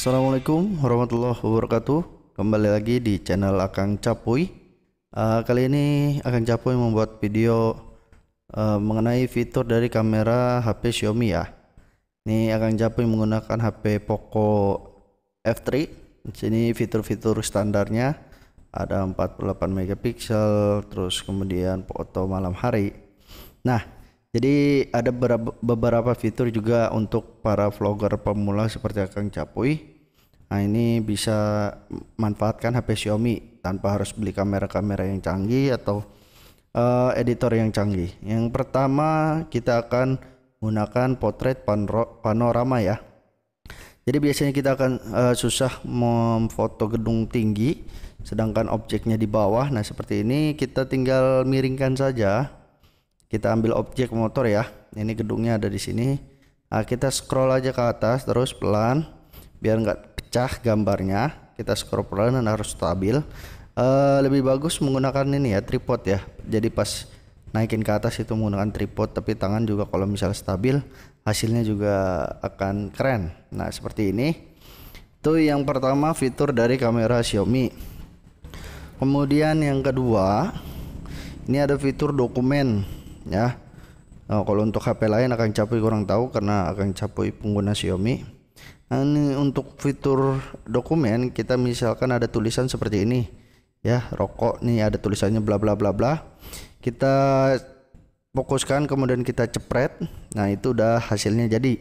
Assalamualaikum warahmatullahi wabarakatuh. Kembali lagi di channel Akang Capuy. Kali ini Akang Capuy membuat video mengenai fitur dari kamera HP Xiaomi ya. Ini Akang Capuy menggunakan HP Poco F3. Di sini fitur-fitur standarnya ada 48 megapiksel, terus kemudian foto malam hari. Nah, jadi ada beberapa fitur juga untuk para vlogger pemula seperti Akang Capuy. Nah, ini bisa manfaatkan HP Xiaomi tanpa harus beli kamera-kamera yang canggih atau editor yang canggih. Yang pertama kita akan menggunakan portrait panorama ya. Jadi biasanya kita akan susah memfoto gedung tinggi sedangkan objeknya di bawah. Nah, seperti ini kita tinggal miringkan saja. Kita ambil objek motor ya. Ini gedungnya ada di sini. Nah, kita scroll aja ke atas terus pelan biar nggak pecah gambarnya. Kita scroll pelan dan harus stabil. Lebih bagus menggunakan ini ya, tripod ya. Jadi pas naikin ke atas itu menggunakan tripod, tapi tangan juga kalau misalnya stabil hasilnya juga akan keren. Nah, seperti ini. Itu yang pertama fitur dari kamera Xiaomi. Kemudian yang kedua, ini ada fitur dokumen ya. Kalau untuk HP lain Akang Capuy kurang tahu karena Akang Capuy pengguna Xiaomi. Nah, ini untuk fitur dokumen kita misalkan ada tulisan seperti ini ya, rokok nih ada tulisannya bla bla bla bla. Kita fokuskan kemudian kita cepret. Nah, itu udah hasilnya jadi.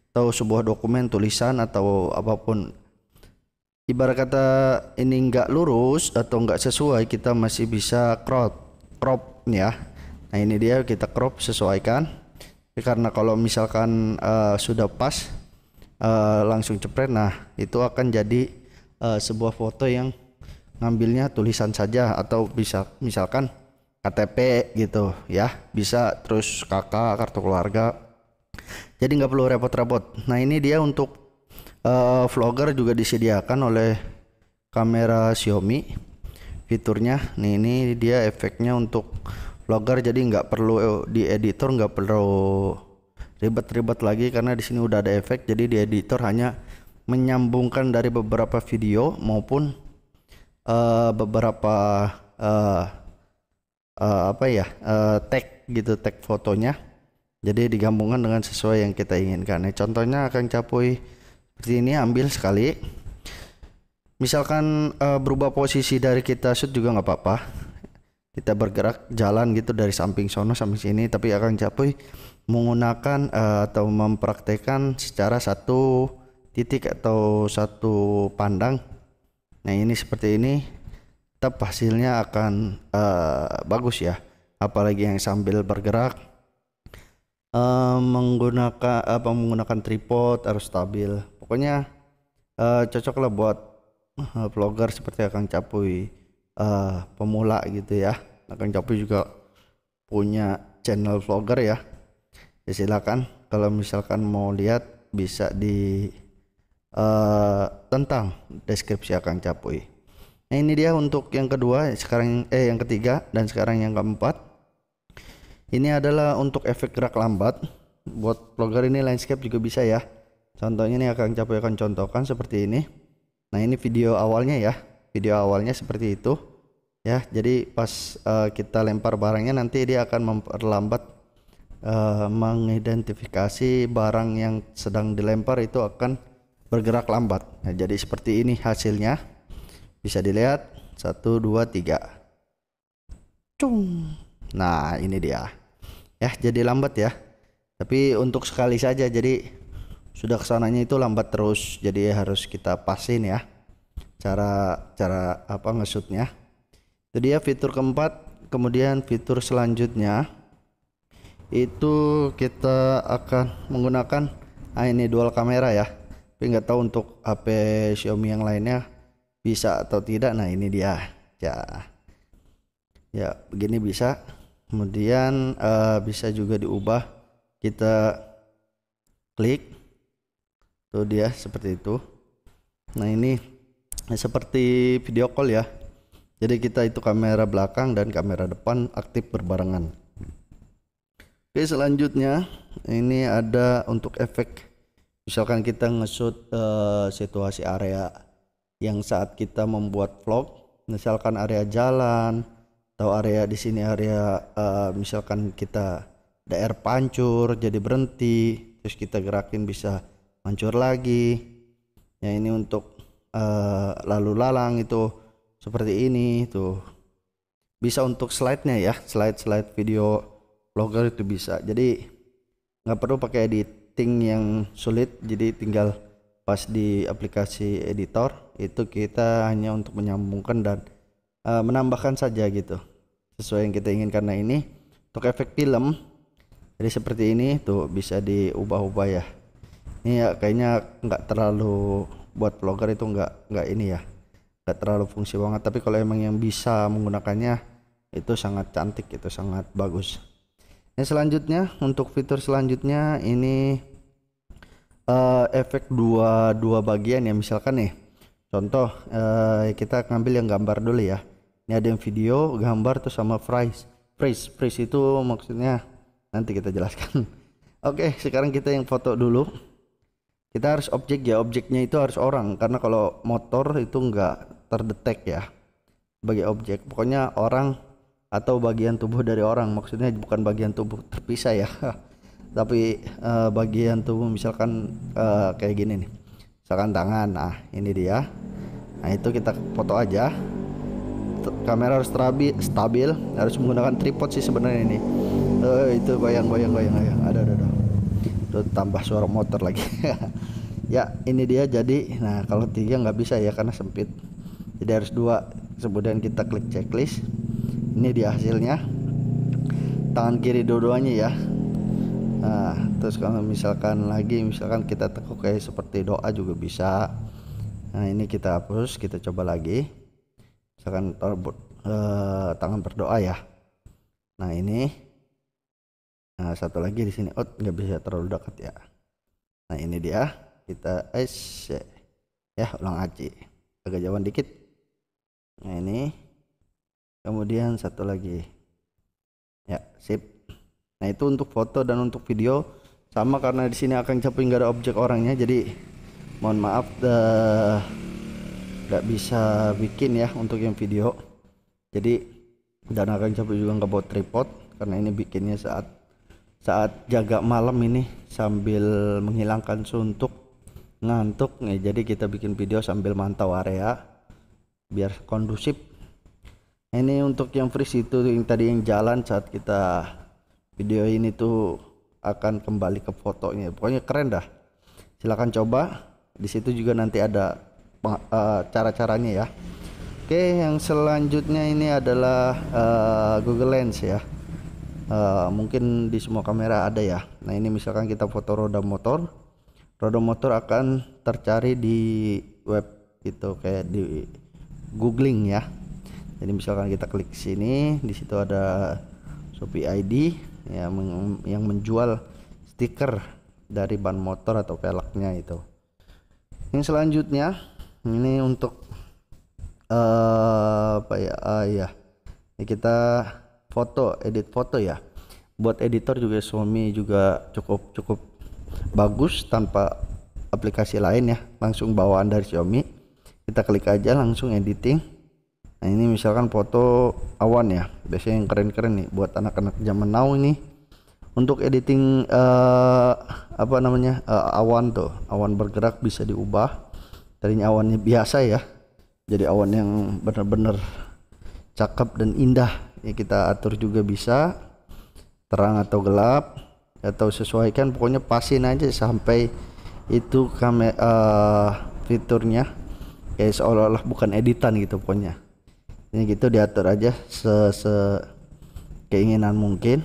Atau sebuah dokumen tulisan atau apapun. Ibarat kata ini nggak lurus atau nggak sesuai, kita masih bisa crop ya. Nah, ini dia kita crop sesuaikan. Karena kalau misalkan sudah pas langsung cepret, nah itu akan jadi sebuah foto yang ngambilnya tulisan saja atau bisa misalkan KTP gitu ya, bisa terus kakak kartu keluarga. Jadi nggak perlu repot-repot. Nah, ini dia untuk vlogger juga disediakan oleh kamera Xiaomi fiturnya. Nih, ini dia efeknya untuk vlogger, jadi nggak perlu di editor, nggak perlu ribet-ribet lagi karena di sini udah ada efek. Jadi di editor hanya menyambungkan dari beberapa video maupun beberapa tag gitu, tag fotonya. Jadi digabungkan dengan sesuai yang kita inginkan. Nah, contohnya Akang Capuy seperti ini, ambil sekali. Misalkan berubah posisi dari kita shoot juga nggak apa-apa. Kita bergerak jalan gitu dari samping sono sampai sini, tapi Akang Capuy menggunakan atau mempraktekkan secara satu titik atau satu pandang. Nah, ini seperti ini, tetap hasilnya akan bagus ya. Apalagi yang sambil bergerak menggunakan tripod harus stabil. Pokoknya cocok lah buat vlogger seperti Akang Capuy pemula gitu ya. Akang Capuy juga punya channel vlogger ya. Ya silakan kalau misalkan mau lihat bisa di tentang deskripsi Akang Capuy. Nah, ini dia untuk yang kedua, sekarang yang ketiga dan sekarang yang keempat. Ini adalah untuk efek gerak lambat. Buat vlogger ini landscape juga bisa ya. Contohnya nih Akang Capuy akan contohkan seperti ini. Nah, ini video awalnya ya. Video awalnya seperti itu ya. Jadi pas kita lempar barangnya nanti dia akan memperlambat mengidentifikasi barang yang sedang dilempar itu akan bergerak lambat. Nah, jadi seperti ini hasilnya. Bisa dilihat 1 2 3. Cung. Nah, ini dia. Ya, jadi lambat ya. Tapi untuk sekali saja, jadi sudah kesananya itu lambat terus. Jadi harus kita pasin ya. Cara apa nge-shootnya. Itu dia fitur keempat. Kemudian fitur selanjutnya itu kita akan menggunakan ini dual kamera ya. Tapi nggak tahu untuk HP Xiaomi yang lainnya bisa atau tidak. Nah, ini dia ya begini bisa. Kemudian bisa juga diubah, kita klik tuh dia seperti itu. Nah, ini seperti video call ya. Jadi kita itu kamera belakang dan kamera depan aktif berbarengan. Oke, selanjutnya ini ada untuk efek Misalkan kita nge-shoot situasi area yang saat kita membuat vlog, misalkan area jalan atau area di sini area misalkan kita daerah pancur jadi berhenti, terus kita gerakin bisa mancur lagi. Ya ini untuk lalu lalang itu seperti ini tuh. Bisa untuk slide-nya ya, slide video vlogger itu bisa. Jadi nggak perlu pakai editing yang sulit, jadi tinggal pas di aplikasi editor itu kita hanya untuk menyambungkan dan menambahkan saja gitu sesuai yang kita inginkan. Nah ini untuk efek film, jadi seperti ini tuh bisa diubah-ubah ya. Ini ya kayaknya nggak terlalu buat vlogger itu nggak ini ya, nggak terlalu fungsi banget, tapi kalau emang yang bisa menggunakannya itu sangat cantik, itu sangat bagus. Yang selanjutnya untuk fitur selanjutnya ini efek dua bagian ya. Misalkan nih contoh kita ngambil yang gambar dulu ya. Ini ada yang video, gambar tuh sama freeze itu maksudnya nanti kita jelaskan. Oke, sekarang kita yang foto dulu. Kita harus objek ya, objeknya itu harus orang, karena kalau motor itu nggak terdetek ya sebagai objek. Pokoknya orang atau bagian tubuh dari orang, maksudnya bukan bagian tubuh terpisah ya tapi bagian tubuh misalkan kayak gini nih, misalkan tangan. Nah ini dia, nah itu kita foto aja. Kamera harus stabil, harus menggunakan tripod sih sebenarnya ini. Itu goyang ada itu tambah suara motor lagi ya ini dia jadi. Nah kalau 3 nggak bisa ya karena sempit, jadi harus 2. Kemudian kita klik checklist. Ini dia hasilnya, tangan kiri dua-duanya ya. Nah terus kalau misalkan kita tekuk kayak seperti doa juga bisa. Nah ini kita hapus, kita coba lagi, misalkan tangan berdoa ya. Nah ini, nah satu lagi di sini, nggak bisa terlalu dekat ya. Nah ini dia, kita ya ulang aja agak jauhan dikit. Nah ini, kemudian satu lagi ya, sip. Nah itu untuk foto dan untuk video sama, karena di sini akan capai nggak ada objek orangnya, jadi mohon maaf nggak bisa bikin ya untuk yang video. Jadi dan akan capai juga nggak bawa tripod karena ini bikinnya saat jaga malam ini sambil menghilangkan suntuk ngantuk nih. Jadi kita bikin video sambil mantau area biar kondusif. Ini untuk yang freeze itu yang tadi yang jalan saat kita video ini tuh akan kembali ke fotonya. Pokoknya keren dah. Silahkan coba. Di situ juga nanti ada cara-caranya ya. Oke, yang selanjutnya ini adalah Google Lens ya. Mungkin di semua kamera ada ya. Nah ini misalkan kita foto roda motor akan tercari di web itu kayak di googling ya. Jadi misalkan kita klik sini, di situ ada Shopee ID yang menjual stiker dari ban motor atau peleknya itu. Yang selanjutnya ini untuk apa ya? Ini kita edit foto ya. Buat editor juga Xiaomi juga cukup bagus tanpa aplikasi lain ya. Langsung bawaan dari Xiaomi. Kita klik aja langsung editing. Nah ini misalkan foto awan ya, biasanya yang keren-keren nih buat anak-anak zaman now ini untuk editing awan tuh, awan bergerak bisa diubah. Tadinya awannya biasa ya, jadi awan yang benar-benar cakep dan indah ya, kita atur juga bisa terang atau gelap atau sesuaikan, pokoknya pasin aja sampai itu fiturnya kayak seolah-olah bukan editan gitu. Pokoknya ini gitu diatur aja keinginan mungkin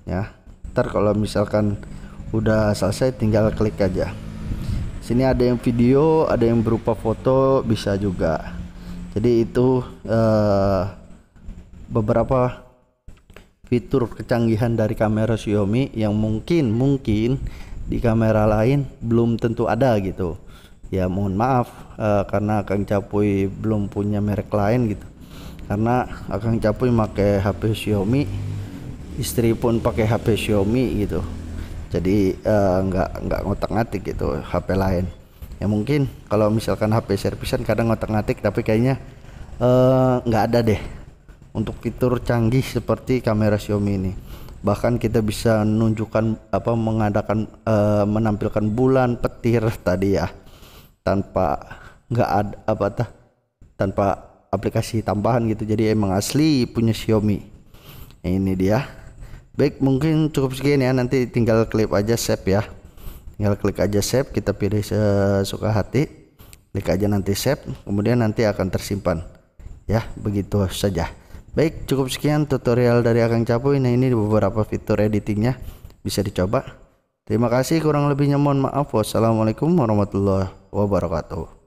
ya. Ntar kalau misalkan udah selesai tinggal klik aja. Sini ada yang video, ada yang berupa foto, bisa juga. Jadi itu beberapa fitur kecanggihan dari kamera Xiaomi yang mungkin di kamera lain belum tentu ada gitu. Ya mohon maaf karena Kang Capuy belum punya merek lain gitu. Karena Kang Capuy pakai HP Xiaomi, istri pun pakai HP Xiaomi gitu. jadi nggak ngotak-ngatik gitu HP lain. Ya mungkin kalau misalkan HP servisan kadang ngotak-ngatik, tapi kayaknya nggak ada deh untuk fitur canggih seperti kamera Xiaomi ini. Bahkan kita bisa menunjukkan menampilkan bulan, petir tadi ya, tanpa nggak ada tanpa aplikasi tambahan gitu. Jadi emang asli punya Xiaomi. Ini dia. Baik, mungkin cukup sekian ya. Nanti tinggal klik aja save ya. Tinggal klik aja save, kita pilih sesuka hati. Klik aja nanti save, kemudian nanti akan tersimpan. Ya, begitu saja. Baik, cukup sekian tutorial dari Akang Capuy. Nah, ini beberapa fitur editingnya, bisa dicoba. Terima kasih, kurang lebihnya mohon maaf. Wassalamualaikum warahmatullahi wabarakatuh.